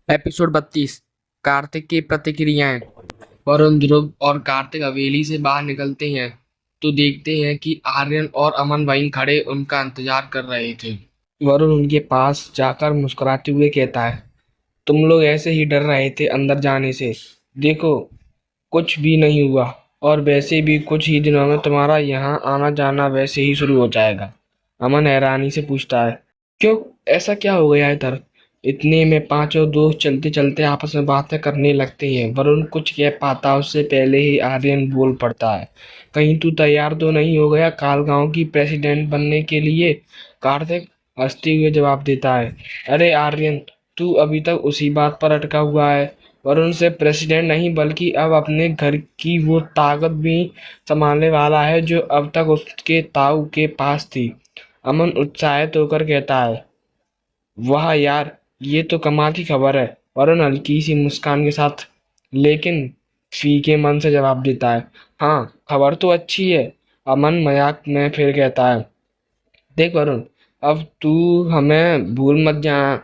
Episode 32। Kartik की प्रतिक्रियाएं। वरुण, ध्रुव और कार्तिक हवेली से बाहर निकलते हैं तो देखते हैं कि आर्यन और अमन वहीं खड़े उनका इंतजार कर रहे थे। वरुण उनके पास जाकर मुस्कुराते हुए कहता है, तुम लोग ऐसे ही डर रहे थे अंदर जाने से। देखो, कुछ भी नहीं हुआ। और वैसे भी कुछ ही दिनों में तुम्हारा यहाँ आना जाना वैसे ही शुरू हो जाएगा। अमन हैरानी से पूछता है, क्यों? ऐसा क्या हो गया है इधर? इतने में पांचों दोस्त चलते चलते आपस में बातें करने लगते हैं। वरुण कुछ कह पाता उससे पहले ही आर्यन बोल पड़ता है, कहीं तू तैयार तो नहीं हो गया काल गांव की प्रेसिडेंट बनने के लिए? कार्तिक हंसते हुए जवाब देता है, अरे आर्यन, तू अभी तक उसी बात पर अटका हुआ है। वरुण से प्रेसिडेंट नहीं बल्कि अब अपने घर की वो ताकत भी संभालने वाला है जो अब तक उसके ताऊ के पास थी। अमन उत्साहित होकर कहता है, वाह यार, ये तो कमाल की खबर है। वरुण हल्की सी मुस्कान के साथ लेकिन फीके मन से जवाब देता है, हाँ खबर तो अच्छी है। अमन मजाक में फिर कहता है, देख वरुण, अब तू हमें भूल मत जाना।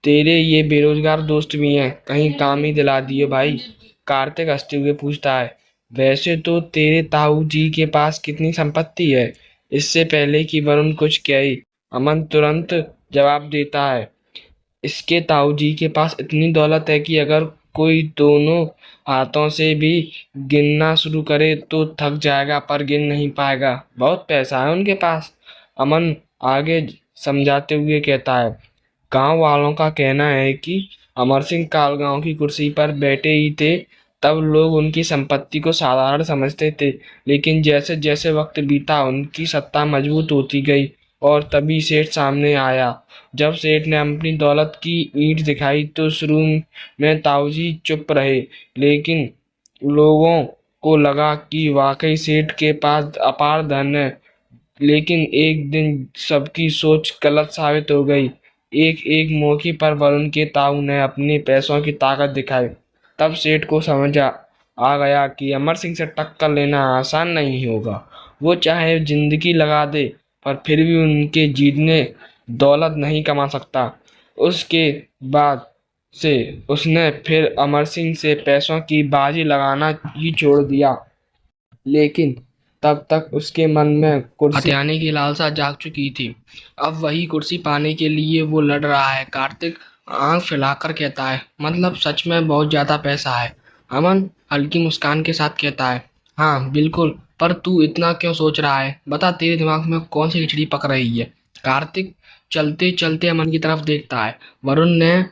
तेरे ये बेरोजगार दोस्त भी हैं, कहीं काम ही दिला दिए भाई। कार्तिक हंसते हुए पूछता है, वैसे तो तेरे ताऊ जी के पास कितनी संपत्ति है? इससे पहले कि वरुण कुछ कहे, अमन तुरंत जवाब देता है, इसके ताऊ जी के पास इतनी दौलत है कि अगर कोई दोनों हाथों से भी गिनना शुरू करे तो थक जाएगा पर गिन नहीं पाएगा। बहुत पैसा है उनके पास। अमन आगे समझाते हुए कहता है, गांव वालों का कहना है कि अमर सिंह काल गांव की कुर्सी पर बैठे ही थे तब लोग उनकी संपत्ति को साधारण समझते थे, लेकिन जैसे जैसे वक्त बीता उनकी सत्ता मजबूत होती गई। और तभी सेठ सामने आया। जब सेठ ने अपनी दौलत की ईंट दिखाई तो शुरू में ताऊजी चुप रहे, लेकिन लोगों को लगा कि वाकई सेठ के पास अपार धन है। लेकिन एक दिन सबकी सोच गलत साबित हो गई। एक एक मौके पर वरुण के ताऊ ने अपने पैसों की ताकत दिखाई। तब सेठ को समझ आ गया कि अमर सिंह से टक्कर लेना आसान नहीं होगा। वो चाहे जिंदगी लगा दे पर फिर भी उनके जीतने दौलत नहीं कमा सकता। उसके बाद से उसने फिर अमर सिंह से पैसों की बाजी लगाना ही छोड़ दिया। लेकिन तब तक उसके मन में कुर्सी हथियाने की लालसा जाग चुकी थी। अब वही कुर्सी पाने के लिए वो लड़ रहा है। कार्तिक आंख फैलाकर कहता है, मतलब सच में बहुत ज्यादा पैसा है? अमन हल्की मुस्कान के साथ कहता है, हाँ बिल्कुल, पर तू इतना क्यों सोच रहा है? बता, तेरे दिमाग में कौन सी खिचड़ी पक रही है? कार्तिक चलते चलते अमन की तरफ देखता है। वरुण ने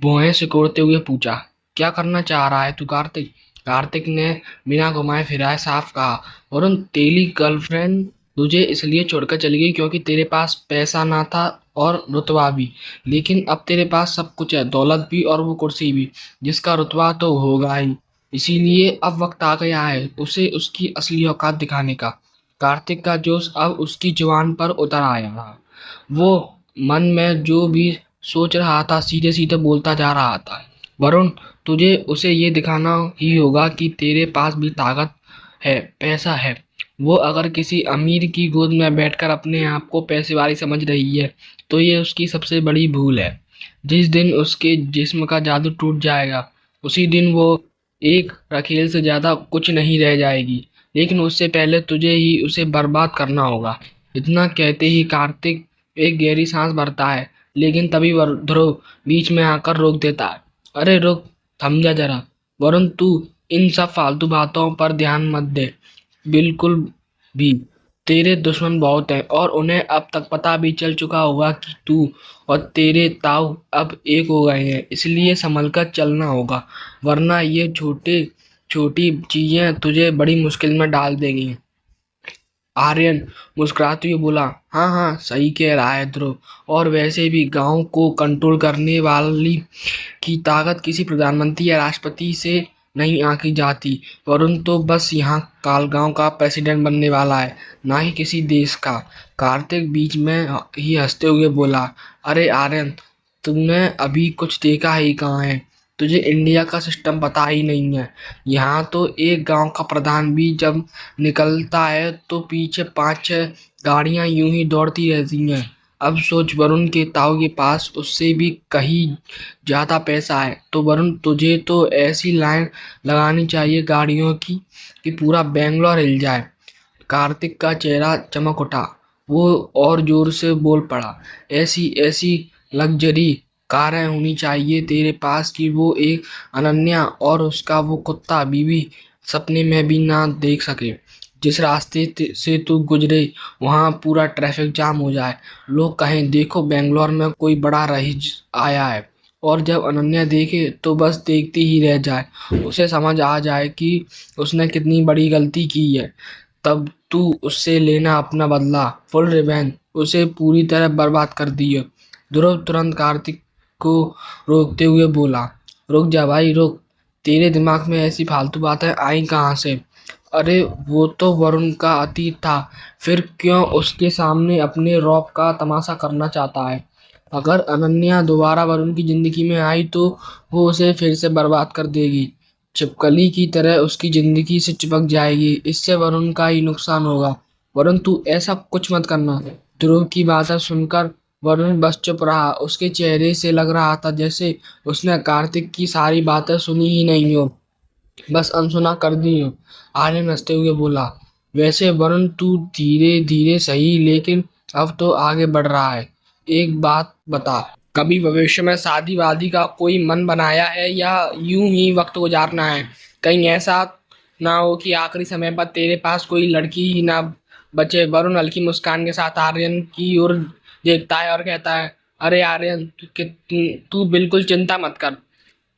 भौहें सिकोड़ते हुए पूछा, क्या करना चाह रहा है तू कार्तिक? कार्तिक ने बिना घुमाए फिराए साफ कहा, वरुण, तेरी गर्लफ्रेंड तुझे इसलिए छोड़कर चली गई क्योंकि तेरे पास पैसा ना था और रुतबा भी। लेकिन अब तेरे पास सब कुछ है, दौलत भी और वो कुर्सी भी, जिसका रुतबा तो होगा ही। इसीलिए अब वक्त आ गया है उसे उसकी असली औकात दिखाने का। कार्तिक का जोश अब उसकी जुबान पर उतर आया था। वो मन में जो भी सोच रहा था सीधे सीधे बोलता जा रहा था, वरुण, तुझे उसे ये दिखाना ही होगा कि तेरे पास भी ताकत है, पैसा है। वो अगर किसी अमीर की गोद में बैठकर अपने आप को पैसे वाली समझ रही है तो ये उसकी सबसे बड़ी भूल है। जिस दिन उसके जिस्म का जादू टूट जाएगा उसी दिन वो एक रखेल से ज्यादा कुछ नहीं रह जाएगी। लेकिन उससे पहले तुझे ही उसे बर्बाद करना होगा। इतना कहते ही कार्तिक एक गहरी सांस भरता है, लेकिन तभी ध्रुव बीच में आकर रोक देता है, अरे रुक, थम जा जरा। वरुण, तू इन सब फालतू बातों पर ध्यान मत दे, बिल्कुल भी। तेरे दुश्मन बहुत हैं और उन्हें अब तक पता भी चल चुका होगा कि तू और तेरे ताऊ अब एक हो गए हैं। इसलिए संभल कर चलना होगा, वरना ये छोटे छोटी चीजें तुझे बड़ी मुश्किल में डाल देंगी। आर्यन मुस्कुराते हुए बोला, हाँ हाँ, सही कह रहा है ध्रुव। और वैसे भी गांव को कंट्रोल करने वाली की ताकत किसी प्रधानमंत्री या राष्ट्रपति से नहीं आंकी जाती। वरुण तो बस यहाँ कालगांव का प्रेसिडेंट बनने वाला है, ना ही किसी देश का। कार्तिक बीच में ही हंसते हुए बोला, अरे आर्यन, तुमने अभी कुछ देखा ही कहाँ है? तुझे इंडिया का सिस्टम पता ही नहीं है। यहाँ तो एक गांव का प्रधान भी जब निकलता है तो पीछे 5-6 गाड़ियां यूं ही दौड़ती रहती हैं। अब सोच, वरुण के ताऊ के पास उससे भी कहीं ज्यादा पैसा है। तो वरुण, तुझे तो ऐसी लाइन लगानी चाहिए गाड़ियों की कि पूरा बेंगलोर हिल जाए। कार्तिक का चेहरा चमक उठा। वो और जोर से बोल पड़ा, ऐसी ऐसी लग्जरी कारें होनी चाहिए तेरे पास कि वो एक अनन्या और उसका वो कुत्ता बीवी सपने में भी ना देख सके। जिस रास्ते से तू गुजरे वहां पूरा ट्रैफिक जाम हो जाए, लोग कहें देखो बेंगलोर में कोई बड़ा रईस आया है। और जब अनन्या देखे तो बस देखती ही रह जाए, उसे समझ आ जाए कि उसने कितनी बड़ी गलती की है। तब तू उससे लेना अपना बदला, फुल रिवेंज। उसे पूरी तरह बर्बाद कर दिए। ध्रुव तुरंत कार्तिक को रोकते हुए बोला, रुक जा भाई रुक, तेरे दिमाग में ऐसी फालतू बातें आई कहाँ से? अरे वो तो वरुण का अतीत था, फिर क्यों उसके सामने अपने रौब का तमाशा करना चाहता है? अगर अनन्या दोबारा वरुण की जिंदगी में आई तो वो उसे फिर से बर्बाद कर देगी, छिपकली की तरह उसकी जिंदगी से चिपक जाएगी। इससे वरुण का ही नुकसान होगा। वरुण, तू ऐसा कुछ मत करना। ध्रुव की बातें सुनकर वरुण बस चुप रहा। उसके चेहरे से लग रहा था जैसे उसने कार्तिक की सारी बातें सुनी ही नहीं हो, बस अनसुना कर दी हो। आर्यन हंसते हुए बोला, वैसे वरुण तू धीरे धीरे सही, लेकिन अब तो आगे बढ़ रहा है। एक बात बता, कभी भविष्य में शादी वादी का कोई मन बनाया है या यूं ही वक्त गुजारना है? कहीं ऐसा ना हो कि आखिरी समय पर तेरे पास कोई लड़की ही ना बचे। वरुण हल्की मुस्कान के साथ आर्यन की ओर देखता है और कहता है, अरे आर्यन, तू बिल्कुल चिंता मत कर,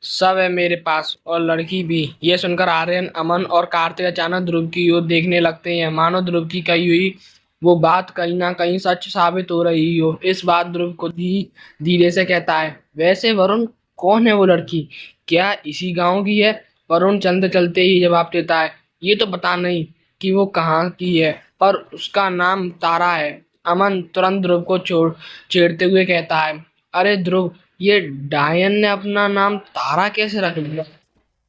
सब है मेरे पास, और लड़की भी। ये सुनकर आर्यन, अमन और कार्तिक अचानक ध्रुव की ओर देखने लगते हैं, मानो ध्रुव की कही हुई वो बात कहीं ना कहीं सच साबित हो रही हो। इस बात ध्रुव को धीरे से कहता है, वैसे वरुण, कौन है वो लड़की? क्या इसी गांव की है? वरुण चलते चलते ही जवाब देता है, ये तो पता नहीं कि वो कहाँ की है, पर उसका नाम तारा है। अमन तुरंत ध्रुव को छोड़ छेड़ते हुए कहता है, अरे ध्रुव, ये डायन ने अपना नाम तारा कैसे रख लिया?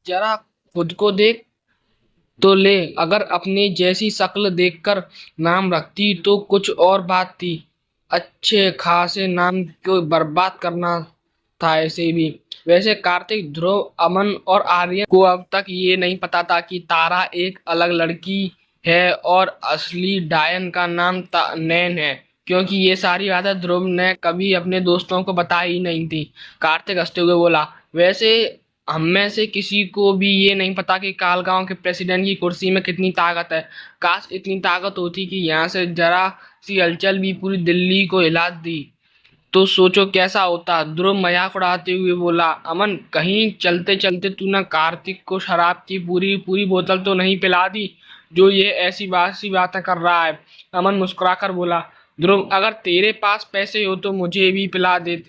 जरा खुद को देख तो ले। अगर अपनी जैसी शक्ल देखकर नाम रखती तो कुछ और बात थी। अच्छे खासे नाम को बर्बाद करना था ऐसे भी। वैसे कार्तिक, ध्रुव, अमन और आर्यन को अब तक ये नहीं पता था कि तारा एक अलग लड़की है और असली डायन का नाम नैन है, क्योंकि ये सारी बातें ध्रुव ने कभी अपने दोस्तों को बताई ही नहीं थी। कार्तिक हंसते हुए बोला, वैसे हम में से किसी को भी ये नहीं पता कि कालगांव के प्रेसिडेंट की कुर्सी में कितनी ताकत है। काश इतनी ताकत होती कि यहाँ से जरा सी हलचल भी पूरी दिल्ली को हिला दी तो सोचो कैसा होता। ध्रुव मजाक उड़ाते हुए बोला, अमन, कहीं चलते चलते तूने कार्तिक को शराब की पूरी पूरी बोतल तो नहीं पिला दी जो ये ऐसी बासी बातें कर रहा है? अमन मुस्कुराकर बोला, ध्रुव, अगर तेरे पास पैसे हो तो मुझे भी पिला दे,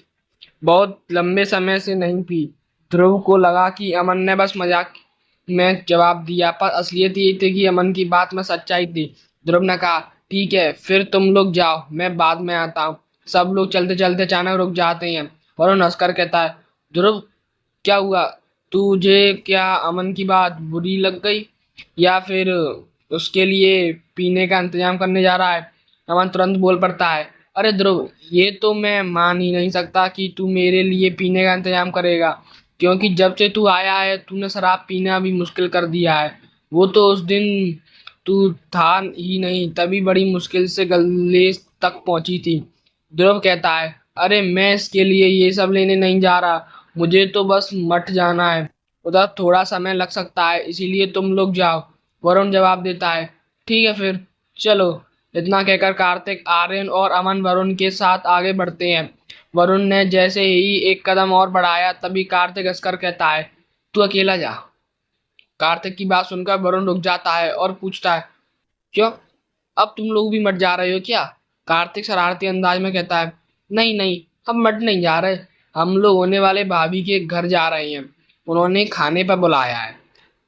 बहुत लंबे समय से नहीं पी। ध्रुव को लगा कि अमन ने बस मजाक में जवाब दिया, पर असलियत ये थी कि अमन की बात में सच्चाई थी। ध्रुव ने कहा, ठीक है फिर तुम लोग जाओ, मैं बाद में आता हूँ। सब लोग चलते चलते अचानक रुक जाते हैं। वरुण हंसकर कहता है, ध्रुव, क्या हुआ? तुझे क्या अमन की बात बुरी लग गई या फिर उसके लिए पीने का इंतजाम करने जा रहा है? अमन तुरंत बोल पड़ता है, अरे ध्रुव, ये तो मैं मान ही नहीं सकता कि तू मेरे लिए पीने का इंतजाम करेगा, क्योंकि जब से तू आया है तूने शराब पीना भी मुश्किल कर दिया है। वो तो उस दिन तू था ही नहीं, तभी बड़ी मुश्किल से गले तक पहुंची थी। ध्रुव कहता है, अरे मैं इसके लिए ये सब लेने नहीं जा रहा, मुझे तो बस मठ जाना है, उधर थोड़ा समय लग सकता है, इसीलिए तुम लोग जाओ। वरुण जवाब देता है, ठीक है फिर चलो। इतना कहकर कार्तिक, आर्यन और अमन वरुण के साथ आगे बढ़ते हैं। वरुण ने जैसे ही एक कदम और बढ़ाया तभी कार्तिक हंसकर कहता है, तू अकेला जा। कार्तिक की बात सुनकर वरुण रुक जाता है और पूछता है, क्यों, अब तुम लोग भी मट जा रहे हो क्या? कार्तिक शरारती अंदाज में कहता है, नहीं नहीं, हम मट नहीं जा रहे, हम लोग होने वाले भाभी के घर जा रहे हैं, उन्होंने खाने पर बुलाया है।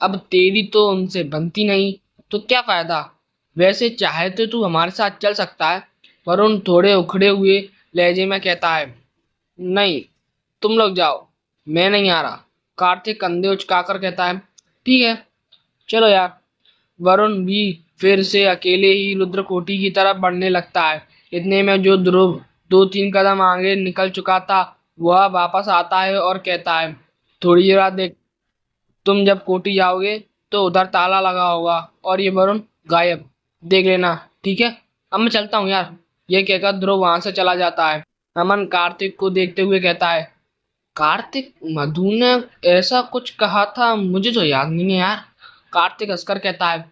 अब तेरी तो उनसे बनती नहीं तो क्या फायदा? वैसे चाहे तो तू हमारे साथ चल सकता है। वरुण थोड़े उखड़े हुए लहजे में कहता है, नहीं, तुम लोग जाओ, मैं नहीं आ रहा। कार्तिक कंधे उचकाकर कहता है, ठीक है चलो यार। वरुण भी फिर से अकेले ही रुद्रकोटि की तरफ बढ़ने लगता है। इतने में जो ध्रुव दो तीन कदम आगे निकल चुका था। वह वापस आता है और कहता है, थोड़ी देर बाद देख, तुम जब कोठी जाओगे तो उधर ताला लगा होगा और ये वरुण गायब, देख लेना, ठीक है। अब मैं चलता हूँ यार। ये कहकर ध्रुव वहां से चला जाता है। अमन कार्तिक को देखते हुए कहता है, कार्तिक, मधु ने ऐसा कुछ कहा था, मुझे तो याद नहीं है यार। कार्तिक हंसकर कहता है,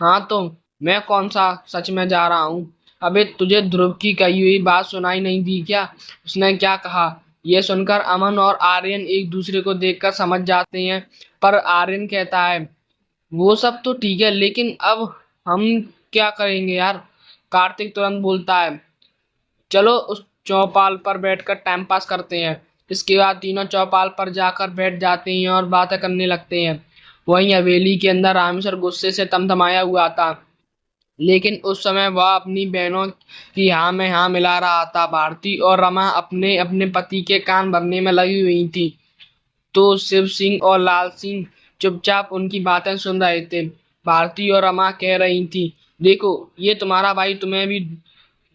हाँ तो मैं कौन सा सच में जा रहा हूँ। अबे तुझे ध्रुव की कही हुई बात सुनाई नहीं दी क्या? उसने क्या कहा? यह सुनकर अमन और आर्यन एक दूसरे को देखकर समझ जाते हैं। पर आर्यन कहता है, वो सब तो ठीक है, लेकिन अब हम क्या करेंगे यार? कार्तिक तुरंत बोलता है, चलो उस चौपाल पर बैठकर टाइम पास करते हैं। इसके बाद तीनों चौपाल पर जाकर बैठ जाते हैं और बातें करने लगते हैं। वहीं हवेली के अंदर रामेश्वर गुस्से से तमतमाया हुआ था, लेकिन उस समय वह अपनी बहनों की हाँ में हाँ मिला रहा था। भारती और रमा अपने अपने पति के कान भरने में लगी हुई थी, तो शिव सिंह और लाल सिंह चुपचाप उनकी बातें सुन रहे थे। भारती और रमा कह रही थी, देखो ये तुम्हारा भाई तुम्हें भी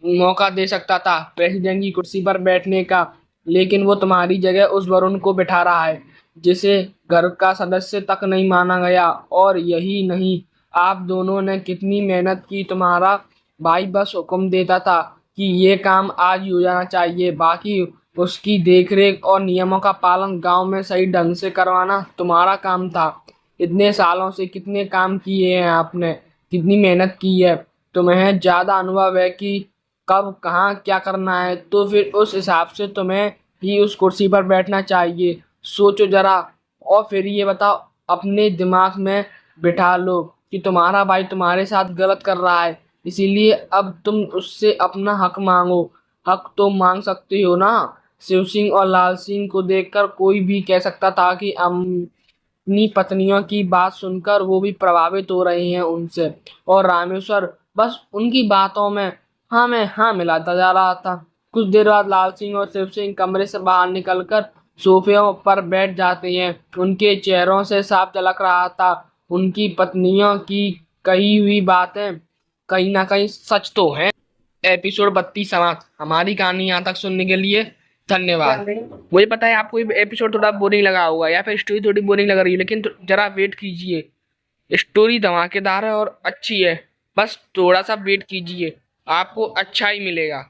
मौका दे सकता था प्रेसिडेंट की कुर्सी पर बैठने का, लेकिन वो तुम्हारी जगह उस वरुण को बिठा रहा है जिसे घर का सदस्य तक नहीं माना गया। और यही नहीं, आप दोनों ने कितनी मेहनत की, तुम्हारा भाई बस हुक्म देता था कि ये काम आज ही हो जाना चाहिए, बाकी उसकी देखरेख और नियमों का पालन गांव में सही ढंग से करवाना तुम्हारा काम था। इतने सालों से कितने काम किए हैं आपने, कितनी मेहनत की है, तुम्हें ज्यादा अनुभव है कि कब कहाँ क्या करना है, तो फिर उस हिसाब से तुम्हें ही उस कुर्सी पर बैठना चाहिए। सोचो जरा, और फिर ये बताओ, अपने दिमाग में बिठा लो कि तुम्हारा भाई तुम्हारे साथ गलत कर रहा है, इसीलिए अब तुम उससे अपना हक मांगो। हक तो मांग सकते हो ना। शिव सिंह और लाल सिंह को देखकर कोई भी कह सकता था कि अपनी पत्नियों की बात सुनकर वो भी प्रभावित हो रहे हैं उनसे, और रामेश्वर बस उनकी बातों में हाँ में हाँ मिलाता जा रहा था। कुछ देर बाद लाल सिंह और शिव सिंह कमरे से बाहर निकलकर सोफियों पर बैठ जाते हैं। उनके चेहरों से साफ झलक रहा था, उनकी पत्नियों की कही हुई बातें कहीं ना कहीं सच तो हैं। एपिसोड 32 समाप्त। हमारी कहानी यहाँ तक सुनने के लिए धन्यवाद। मुझे पता है आपको ये एपिसोड थोड़ा बोरिंग लगा होगा या फिर स्टोरी थोड़ी बोरिंग लग रही है, लेकिन जरा वेट कीजिए, स्टोरी धमाकेदार है और अच्छी है। बस थोड़ा सा वेट कीजिए, आपको अच्छा ही मिलेगा।